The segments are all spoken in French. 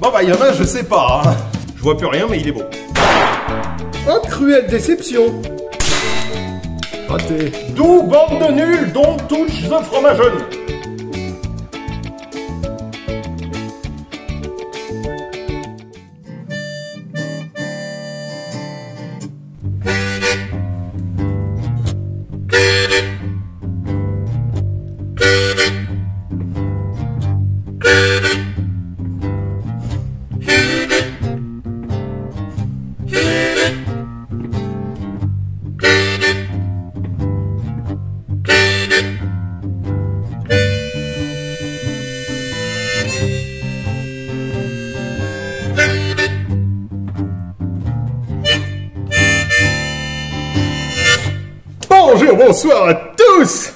Bon bah il y en a, je sais pas. Hein. Je vois plus rien, mais il est beau. Oh, cruelle déception. Raté. D'où bande de nuls dont touche the fromageon. Bonjour, bonsoir à tous.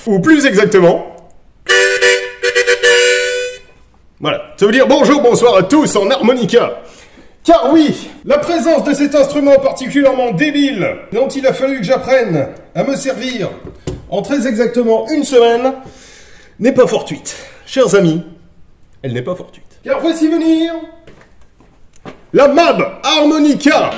Ou plus exactement... Voilà, ça veut dire bonjour, bonsoir à tous en harmonica. Car oui, la présence de cet instrument particulièrement débile, dont il a fallu que j'apprenne à me servir en très exactement une semaine, n'est pas fortuite. Chers amis, elle n'est pas fortuite. Car voici venir... la MAB Harmonica.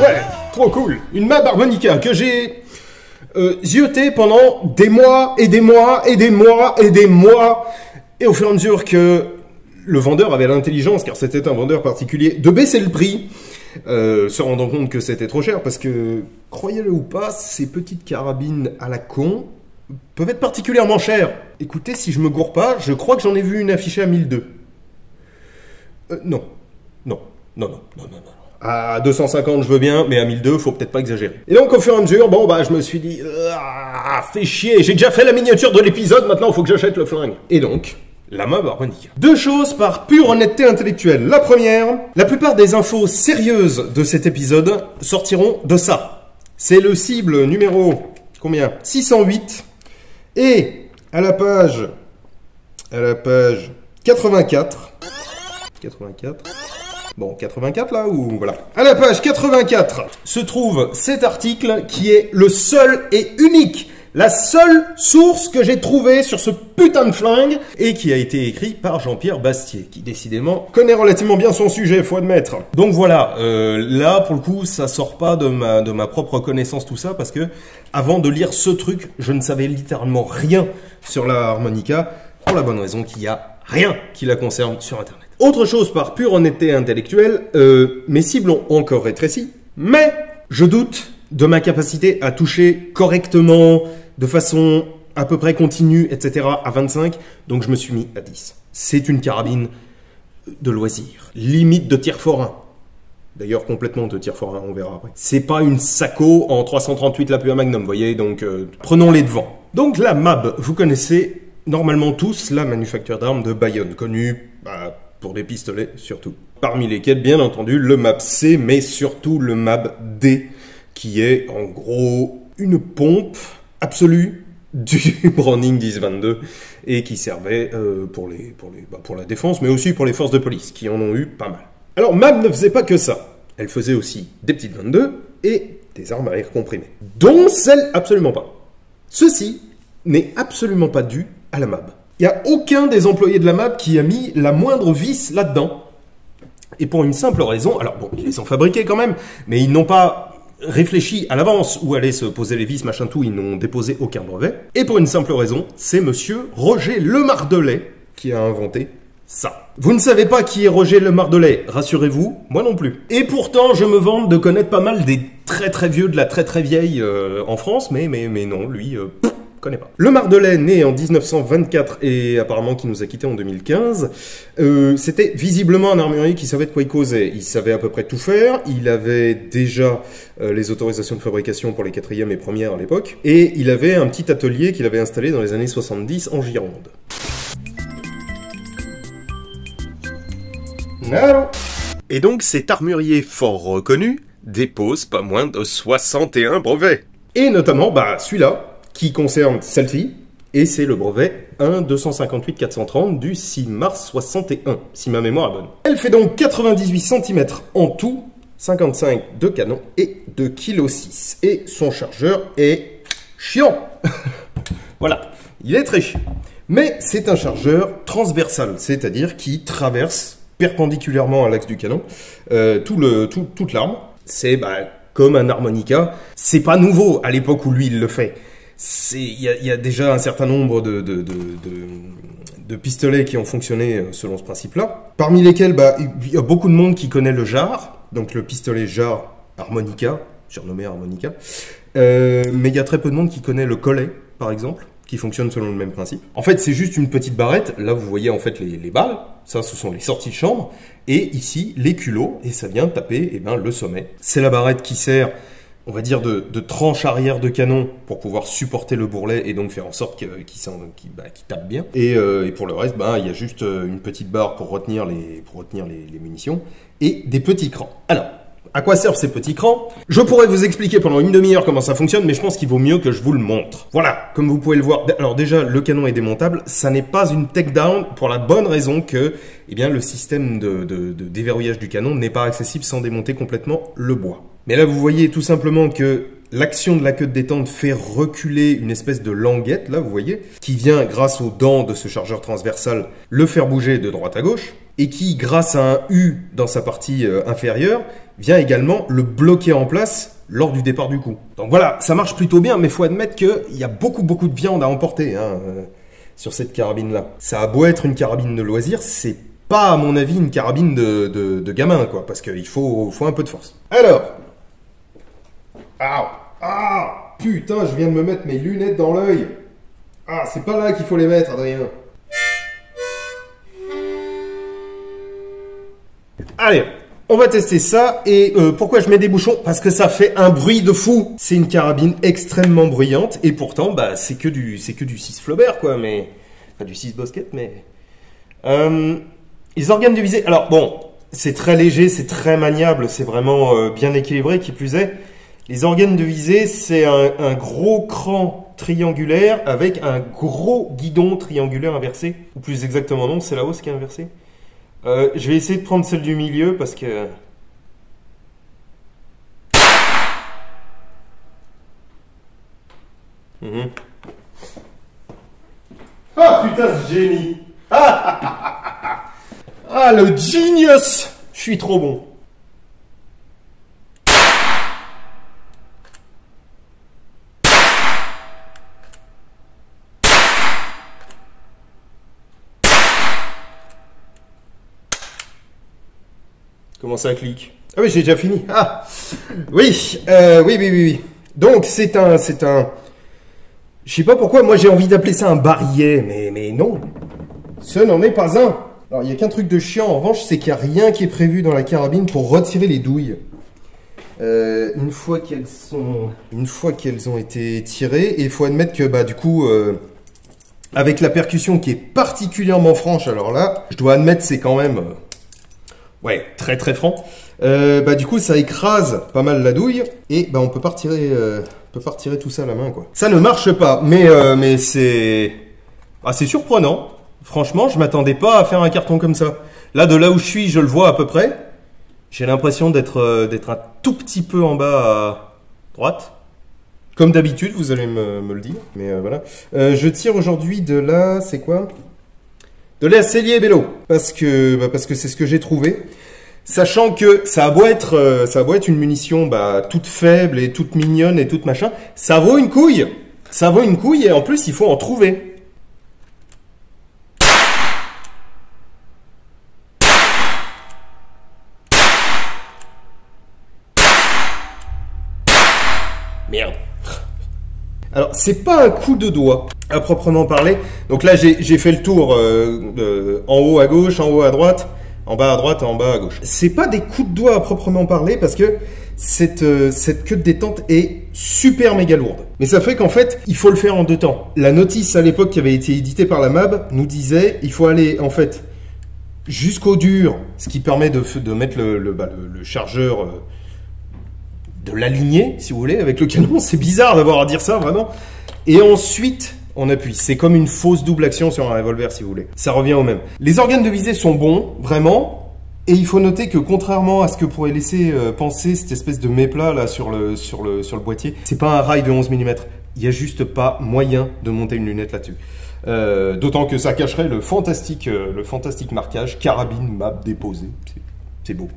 Ouais, trop cool. Une MAB harmonica que j'ai zioté pendant des mois et des mois et des mois et des mois. Et au fur et à mesure que le vendeur avait l'intelligence, car c'était un vendeur particulier, de baisser le prix, se rendant compte que c'était trop cher, parce que, croyez-le ou pas, ces petites carabines à la con peuvent être particulièrement chères. Écoutez, si je me gourre pas, je crois que j'en ai vu une affichée à 1002. Non. À 250, je veux bien, mais à 1002, faut peut-être pas exagérer. Et donc, au fur et à mesure, bon, bah, je me suis dit, fais chier, j'ai déjà fait la miniature de l'épisode, maintenant, faut que j'achète le flingue. Et donc, la MAB harmonica. Deux choses par pure honnêteté intellectuelle. La première, la plupart des infos sérieuses de cet épisode sortiront de ça. C'est le cible numéro, combien? 608. Et, à la page 84. 84. Bon, 84 là, ou voilà. À la page 84 se trouve cet article qui est le seul et unique, la seule source que j'ai trouvée sur ce putain de flingue et qui a été écrit par Jean-Pierre Bastier, qui décidément connaît relativement bien son sujet, faut admettre. Donc voilà, là pour le coup, ça sort pas de ma propre connaissance tout ça, parce que avant de lire ce truc, je ne savais littéralement rien sur la harmonica, pour la bonne raison qu'il y a rien qui la concerne sur Internet. Autre chose par pure honnêteté intellectuelle, mes cibles ont encore rétréci, mais je doute de ma capacité à toucher correctement, de façon à peu près continue, etc. à 25, donc je me suis mis à 10. C'est une carabine de loisir, limite de tir forain. D'ailleurs, complètement de tir forain, on verra après. C'est pas une Sako en 338 Lapua Magnum, vous voyez, donc prenons les devants. Donc la MAB, vous connaissez normalement tous la manufacture d'armes de Bayonne, connue pour des pistolets surtout. Parmi lesquels, bien entendu, le MAB C, mais surtout le MAB D, qui est en gros une pompe absolue du Browning 10-22 et qui servait pour la défense, mais aussi pour les forces de police, qui en ont eu pas mal. Alors MAB ne faisait pas que ça. Elle faisait aussi des petites 22 et des armes à air comprimé, dont celle absolument pas. Ceci n'est absolument pas dû à la MAB. Il n'y a aucun des employés de la MAB qui a mis la moindre vis là-dedans. Et pour une simple raison, alors bon, ils les ont fabriqués quand même, mais ils n'ont pas réfléchi à l'avance où allaient se poser les vis, machin tout, ils n'ont déposé aucun brevet. Et pour une simple raison, c'est monsieur Roger Lemardelet qui a inventé ça. Vous ne savez pas qui est Roger Lemardelet, rassurez-vous, moi non plus. Et pourtant, je me vante de connaître pas mal des très vieux de la très vieille en France, mais non, lui, connais pas. Lemardelet, né en 1924 et apparemment qui nous a quittés en 2015, c'était visiblement un armurier qui savait de quoi il causait. Il savait à peu près tout faire, il avait déjà les autorisations de fabrication pour les 4e et 1ère à l'époque, et il avait un petit atelier qu'il avait installé dans les années 70 en Gironde. Allô. Et donc cet armurier fort reconnu dépose pas moins de 61 brevets. Et notamment, celui-là, qui concerne celle-ci, et c'est le brevet 1-258-430 du 6 mars 61, si ma mémoire est bonne. Elle fait donc 98 cm en tout, 55 de canon et 2,6 kg. Et son chargeur est chiant. Voilà, il est très chiant. Mais c'est un chargeur transversal, c'est-à-dire qui traverse perpendiculairement à l'axe du canon toute l'arme. C'est comme un harmonica. C'est pas nouveau à l'époque où lui il le fait. Il y a déjà un certain nombre de pistolets qui ont fonctionné selon ce principe-là. Parmi lesquels, il y a beaucoup de monde qui connaît le jar, donc le pistolet jar harmonica, surnommé harmonica. Mais il y a très peu de monde qui connaît le collet, par exemple, qui fonctionne selon le même principe. En fait, c'est juste une petite barrette. Là, vous voyez en fait les balles. Ça, ce sont les sorties de chambre. Et ici, les culots. Et ça vient taper le sommet. C'est la barrette qui sert, on va dire, de tranche arrière de canon pour pouvoir supporter le bourrelet et donc faire en sorte qu'il tape bien. Et pour le reste, il y a juste une petite barre pour retenir les munitions et des petits crans. Alors, à quoi servent ces petits crans? Je pourrais vous expliquer pendant une demi-heure comment ça fonctionne, mais je pense qu'il vaut mieux que je vous le montre. Voilà, comme vous pouvez le voir. Alors déjà, le canon est démontable. Ça n'est pas une takedown pour la bonne raison que le système de déverrouillage du canon n'est pas accessible sans démonter complètement le bois. Mais là, vous voyez tout simplement que l'action de la queue de détente fait reculer une espèce de languette, là, vous voyez, qui vient, grâce aux dents de ce chargeur transversal, le faire bouger de droite à gauche, et qui, grâce à un U dans sa partie inférieure, vient également le bloquer en place lors du départ du coup. Donc voilà, ça marche plutôt bien, mais il faut admettre qu'il y a beaucoup de viande à emporter sur cette carabine-là. Ça a beau être une carabine de loisir, c'est pas, à mon avis, une carabine de gamin, quoi, parce qu'il faut un peu de force. Alors... Ah, putain, je viens de me mettre mes lunettes dans l'œil. Ah, c'est pas là qu'il faut les mettre, Adrien. Allez, on va tester ça. Et pourquoi je mets des bouchons? Parce que ça fait un bruit de fou. C'est une carabine extrêmement bruyante. Et pourtant, c'est que du 6 Flaubert, quoi. Mais pas du 6 Bosquet, mais... les organes de visée... Alors, bon, c'est très léger, c'est très maniable. C'est vraiment bien équilibré, qui plus est. Les organes de visée, c'est un gros cran triangulaire avec un gros guidon triangulaire inversé. Ou plus exactement non, c'est la hausse qui est inversée. Je vais essayer de prendre celle du milieu parce que... Ah putain, ce génie. Ah le genius. Je suis trop bon. Comment ça clique? Ah oui, j'ai déjà fini. Ah oui, oui. Donc c'est un... Je sais pas pourquoi, moi j'ai envie d'appeler ça un barillet, mais non. Ce n'en est pas un. Alors il n'y a qu'un truc de chiant en revanche, c'est qu'il n'y a rien qui est prévu dans la carabine pour retirer les douilles. Une fois qu'elles ont été tirées, et il faut admettre que du coup... avec la percussion qui est particulièrement franche, alors là, je dois admettre c'est quand même... ouais, très franc. Du coup, ça écrase pas mal la douille et on peut pas retirer tout ça à la main, quoi. Ça ne marche pas, mais c'est surprenant. Franchement, je m'attendais pas à faire un carton comme ça. Là, de là où je suis, je le vois à peu près. J'ai l'impression d'être un tout petit peu en bas à droite. Comme d'habitude, vous allez me le dire. Mais voilà. Je tire aujourd'hui de la... c'est quoi? De la Cellier Bello. Parce que c'est ce que j'ai trouvé. Sachant que ça a beau être une munition bah, toute faible et toute mignonne et toute machin, ça vaut une couille. Ça vaut une couille et en plus il faut en trouver. Merde. Alors, c'est pas un coup de doigt, à proprement parler. Donc là, j'ai fait le tour en haut à gauche, en haut à droite, en bas à droite, en bas à gauche. C'est pas des coups de doigt à proprement parler parce que cette queue de détente est super méga lourde. Mais ça fait qu'en fait, il faut le faire en 2 temps. La notice à l'époque qui avait été éditée par la MAB nous disait il faut aller en fait jusqu'au dur, ce qui permet de mettre le chargeur... de l'aligner, si vous voulez, avec le canon. C'est bizarre d'avoir à dire ça, vraiment. Et ensuite, on appuie. C'est comme une fausse double action sur un revolver, si vous voulez. Ça revient au même. Les organes de visée sont bons, vraiment. Et il faut noter que contrairement à ce que pourrait laisser penser cette espèce de méplat là sur le boîtier, c'est pas un rail de 11 mm. Il n'y a juste pas moyen de monter une lunette là-dessus. D'autant que ça cacherait le fantastique marquage carabine MAB déposée. C'est beau.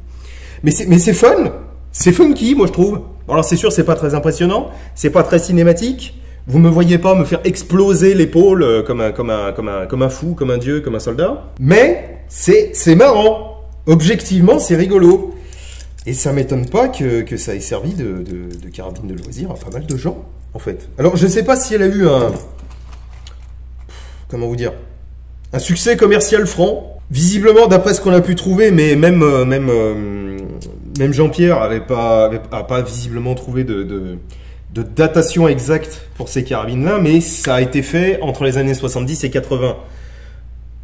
Mais c'est fun. C'est funky, moi je trouve. Alors c'est sûr, c'est pas très impressionnant, c'est pas très cinématique. Vous me voyez pas me faire exploser l'épaule comme un fou, comme un dieu, comme un soldat. Mais c'est marrant. Objectivement, c'est rigolo. Et ça m'étonne pas que ça ait servi de carabine de loisir à pas mal de gens, en fait. Alors je sais pas si elle a eu comment vous dire, un succès commercial franc. Visiblement, d'après ce qu'on a pu trouver, mais même Jean-Pierre a pas visiblement trouvé de datation exacte pour ces carabines-là, mais ça a été fait entre les années 70 et 80.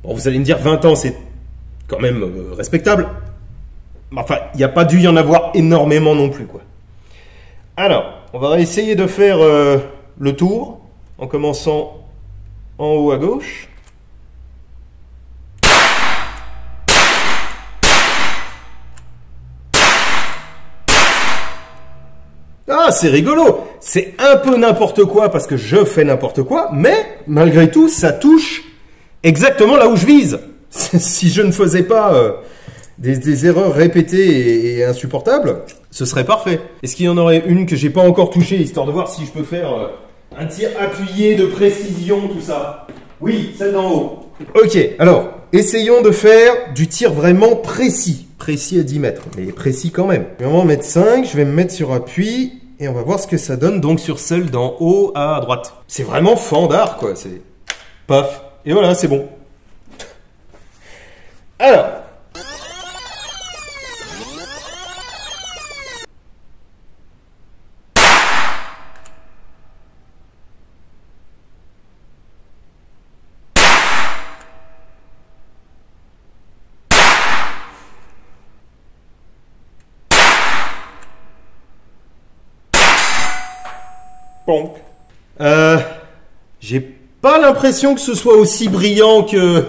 Bon, vous allez me dire 20 ans, c'est quand même respectable. Enfin, il n'y a pas dû y en avoir énormément non plus, quoi. Alors, on va essayer de faire le tour en commençant en haut à gauche. Ah, c'est rigolo. C'est un peu n'importe quoi parce que je fais n'importe quoi, mais malgré tout, ça touche exactement là où je vise. Si je ne faisais pas des erreurs répétées et insupportables, ce serait parfait. Est-ce qu'il y en aurait une que j'ai pas encore touchée, histoire de voir si je peux faire un tir appuyé de précision, tout ça? Oui, celle d'en haut. Ok, alors, essayons de faire du tir vraiment précis. Précis à 10 mètres, mais précis quand même. Je vais en mettre 5, je vais me mettre sur appui, et on va voir ce que ça donne donc sur celle d'en haut à droite. C'est vraiment fandard, quoi. C'est paf. Et voilà, c'est bon. Alors. Bon. J'ai pas l'impression que ce soit aussi brillant que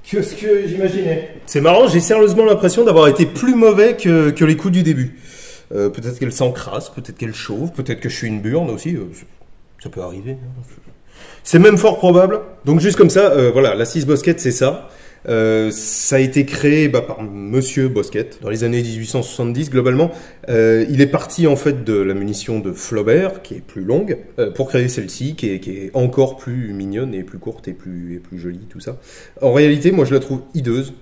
ce que j'imaginais. C'est marrant, j'ai sérieusement l'impression d'avoir été plus mauvais que les coups du début. Peut-être qu'elle s'encrasse, peut-être qu'elle chauffe, peut-être que je suis une burne aussi. Ça peut arriver. C'est même fort probable. Donc juste comme ça, voilà, la 6 Bosquet, c'est ça. Ça a été créé par Monsieur Bosquet dans les années 1870 globalement. Il est parti en fait de la munition de Flaubert qui est plus longue pour créer celle-ci qui est encore plus mignonne et plus courte et plus jolie, tout ça. En réalité, moi je la trouve hideuse.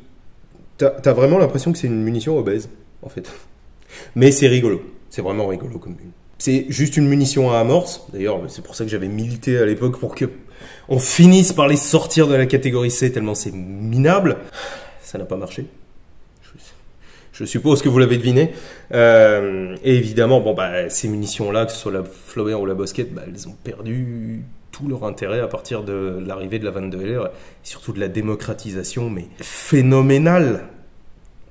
T'as vraiment l'impression que c'est une munition obèse en fait. Mais c'est rigolo, c'est vraiment rigolo comme une. C'est juste une munition à amorce. D'ailleurs, c'est pour ça que j'avais milité à l'époque pour que on finisse par les sortir de la catégorie C tellement c'est minable. Ça n'a pas marché. Je suppose que vous l'avez deviné. Et évidemment, ces munitions-là, que ce soit la Flaubert ou la Bosquet, elles ont perdu tout leur intérêt à partir de l'arrivée de la 22 LR, et surtout de la démocratisation, mais phénoménale.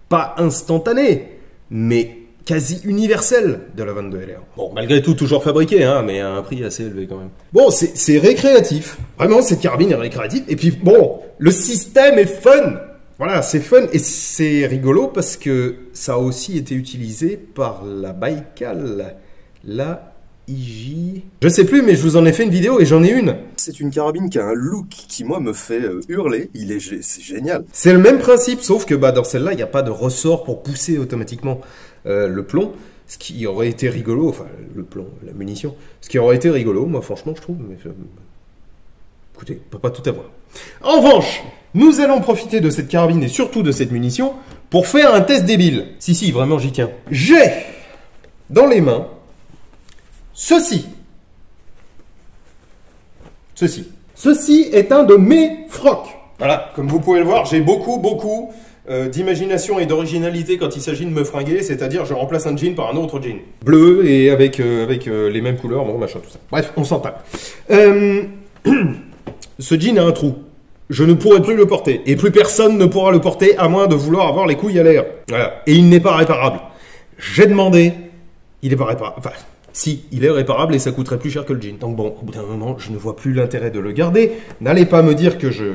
Pas instantanée, mais quasi universel de la 22 LR. Bon, malgré tout, toujours fabriqué, hein, mais à un prix assez élevé quand même. Bon, c'est récréatif. Vraiment, cette carabine est récréative. Et puis, bon, le système est fun. Voilà, c'est fun et c'est rigolo parce que ça a aussi été utilisé par la Baïkal, la IJ... Je sais plus, mais je vous en ai fait une vidéo et j'en ai une. c'est une carabine qui a un look qui, moi, me fait hurler. C'est génial. C'est le même principe, sauf que dans celle-là, il n'y a pas de ressort pour pousser automatiquement le plomb. Ce qui aurait été rigolo, enfin, le plomb, la munition. Ce qui aurait été rigolo, moi, franchement, je trouve. Mais, écoutez, on peut pas tout avoir. En revanche, nous allons profiter de cette carabine et surtout de cette munition pour faire un test débile. Si, vraiment, j'y tiens. J'ai dans les mains ceci. Ceci est un de mes frocs. Voilà, comme vous pouvez le voir, j'ai beaucoup d'imagination et d'originalité quand il s'agit de me fringuer, c'est-à-dire je remplace un jean par un autre jean. Bleu et avec les mêmes couleurs, bon machin, tout ça. Bref, on s'en tape. Ce jean a un trou. Je ne pourrai plus le porter. Et plus personne ne pourra le porter à moins de vouloir avoir les couilles à l'air. Voilà. Et il n'est pas réparable. J'ai demandé, il n'est pas réparable. Enfin, si, il est réparable et ça coûterait plus cher que le jean. Donc bon, au bout d'un moment, je ne vois plus l'intérêt de le garder. N'allez pas me dire que je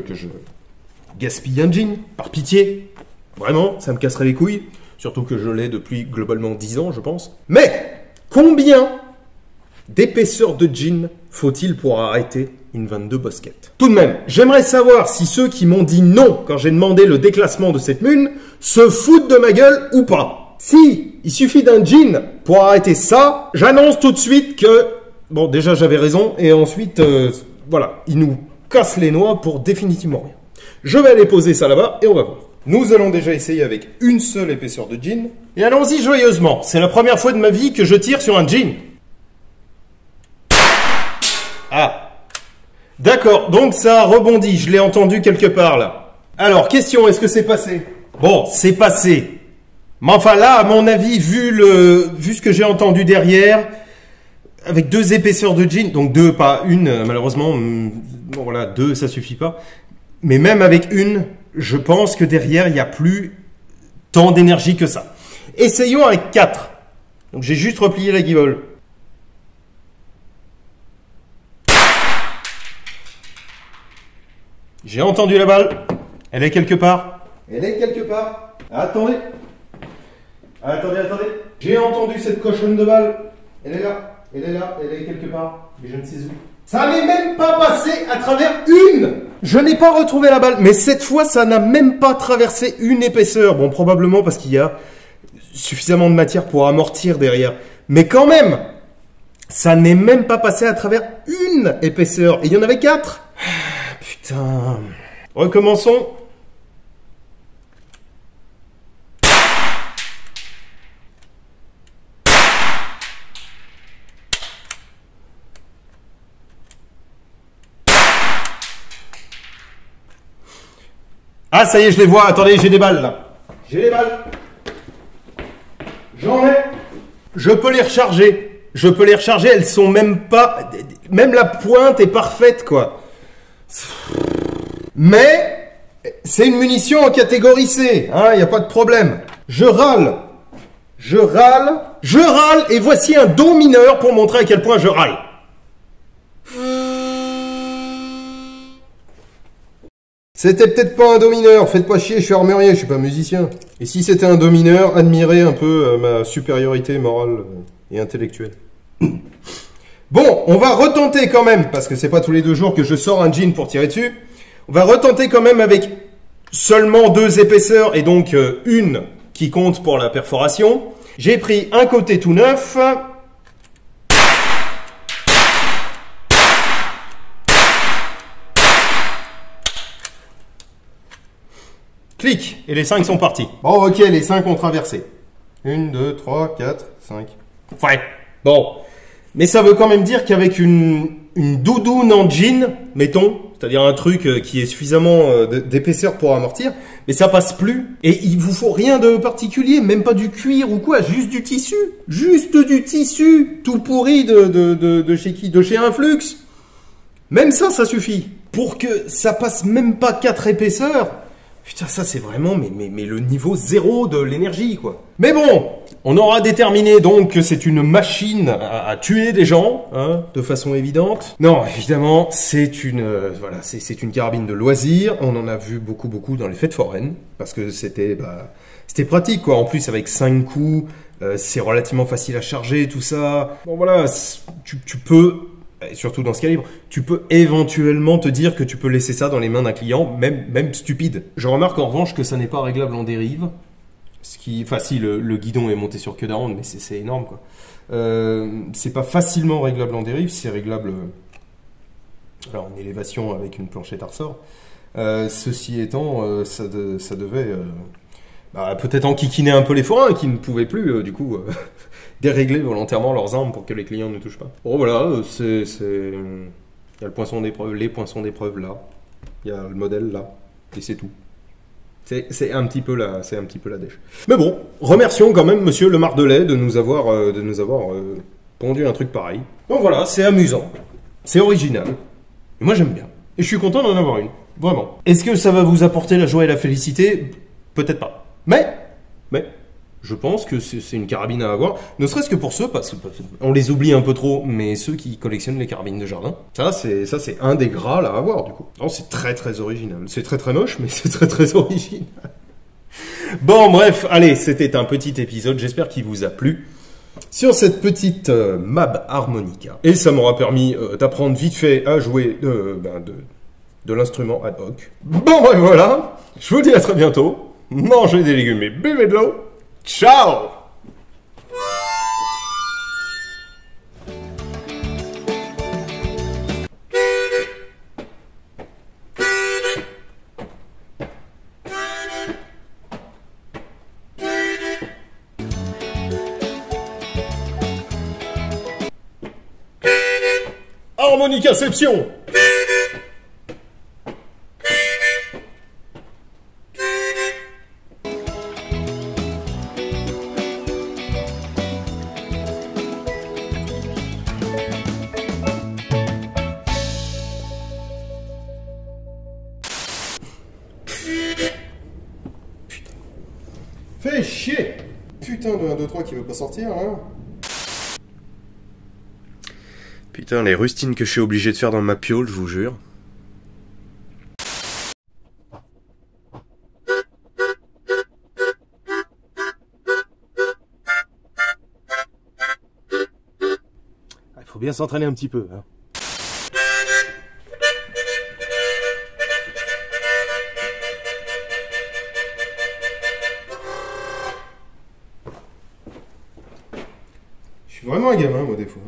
gaspille un jean, par pitié. Vraiment, ça me casserait les couilles. Surtout que je l'ai depuis globalement 10 ans, je pense. Mais, combien d'épaisseur de jean faut-il pour arrêter une 22 Bosquet? Tout de même, j'aimerais savoir si ceux qui m'ont dit non quand j'ai demandé le déclassement de cette mune se foutent de ma gueule ou pas. Si il suffit d'un jean pour arrêter ça, j'annonce tout de suite que... Bon, déjà j'avais raison, et ensuite, voilà, ils nous cassent les noix pour définitivement rien. Je vais aller poser ça là-bas et on va voir. Nous allons déjà essayer avec une seule épaisseur de jean. Et allons-y joyeusement. C'est la première fois de ma vie que je tire sur un jean. Ah. D'accord, donc ça a rebondi. Je l'ai entendu quelque part là. Alors, question, est-ce que c'est passé? Bon, c'est passé. Mais enfin là, à mon avis, vu ce que j'ai entendu derrière, avec deux épaisseurs de jean, donc deux, pas une, malheureusement, bon voilà, deux, ça suffit pas. Mais même avec une, je pense que derrière, il n'y a plus tant d'énergie que ça. Essayons avec 4. Donc j'ai juste replié la guibole. J'ai entendu la balle. Elle est quelque part. Elle est quelque part. Attendez. Attendez. J'ai entendu cette cochonne de balle. Elle est là. Elle est quelque part. Mais je ne sais où. Ça n'est même pas passé à travers une. Je n'ai pas retrouvé la balle. Mais cette fois, ça n'a même pas traversé une épaisseur. Bon, probablement parce qu'il y a suffisamment de matière pour amortir derrière. Mais quand même, ça n'est même pas passé à travers une épaisseur. Et il y en avait 4. Putain. Recommençons. Ah, ça y est, je les vois. Attendez, j'ai des balles, là. J'ai les balles. J'en ai. Je peux les recharger. Elles sont même pas... Même la pointe est parfaite, quoi. Mais, c'est une munition en catégorie C. Hein, il n'y a pas de problème. Je râle, et voici un do mineur pour montrer à quel point je râle. C'était peut-être pas un do mineur, faites pas chier, je suis armurier, je suis pas musicien. Et si c'était un do mineur, admirez un peu ma supériorité morale et intellectuelle. Bon, on va retenter quand même, parce que c'est pas tous les 2 jours que je sors un jean pour tirer dessus. On va retenter quand même avec seulement 2 épaisseurs et donc une qui compte pour la perforation. J'ai pris un côté tout neuf. Clic, et les 5 sont partis. Bon, ok, les 5 ont traversé. 1, 2, 3, 4, 5. Ouais, bon. Mais ça veut quand même dire qu'avec une doudoune en jean, mettons, c'est-à-dire un truc qui est suffisamment d'épaisseur pour amortir, mais ça passe plus. Et il vous faut rien de particulier, même pas du cuir ou quoi, juste du tissu. Juste du tissu, tout pourri de chez qui? De chez Influx. Même ça suffit. Pour que ça passe même pas 4 épaisseurs. Putain, ça c'est vraiment mais le niveau 0 de l'énergie, quoi. Mais bon, on aura déterminé donc que c'est une machine à tuer des gens, hein, de façon évidente. Non, évidemment, c'est une voilà, c'est une carabine de loisir. On en a vu beaucoup dans les fêtes foraines parce que c'était pratique, quoi. En plus avec 5 coups, c'est relativement facile à charger, tout ça. Bon voilà, tu peux surtout dans ce calibre, tu peux éventuellement te dire que tu peux laisser ça dans les mains d'un client, même stupide. Je remarque en revanche que ça n'est pas réglable en dérive. Enfin si, le guidon est monté sur queue d'aronde, mais c'est énorme quoi. C'est pas facilement réglable en dérive, c'est réglable en élévation avec une planchette à ressort. Ceci étant, ça devait peut-être enquiquiner un peu les forains qui ne pouvaient plus du coup dérégler volontairement leurs armes pour que les clients ne touchent pas. Bon voilà, il y a le poinçon d'épreuve, les poinçons d'épreuve là, il y a le modèle là, et c'est tout. C'est un petit peu la dèche. Mais bon, remercions quand même Monsieur Le Mardelet de nous avoir pondu un truc pareil. Donc voilà, c'est amusant, c'est original, et moi j'aime bien. Et je suis content d'en avoir une, vraiment. Est-ce que ça va vous apporter la joie et la félicité? Peut-être pas. Mais, je pense que c'est une carabine à avoir, ne serait-ce que pour ceux, parce qu'on les oublie un peu trop, mais ceux qui collectionnent les carabines de jardin. Ça c'est un des graals à avoir, du coup. Alors, c'est très très original. C'est très très moche, mais c'est très très original. Bon, bref, allez, c'était un petit épisode, j'espère qu'il vous a plu. Sur cette petite Mab harmonica. Et ça m'aura permis d'apprendre vite fait à jouer de l'instrument ad hoc. Bon, bref, voilà. Je vous dis à très bientôt. Mangez des légumes et buvez de l'eau. Ciao! Harmonicaception! Fais chier! Putain de 1, 2, 3 qui veut pas sortir, hein? Putain, les rustines que je suis obligé de faire dans ma piole, je vous jure. Il faut bien s'entraîner un petit peu, hein. Je suis vraiment un gamin, moi, des fois.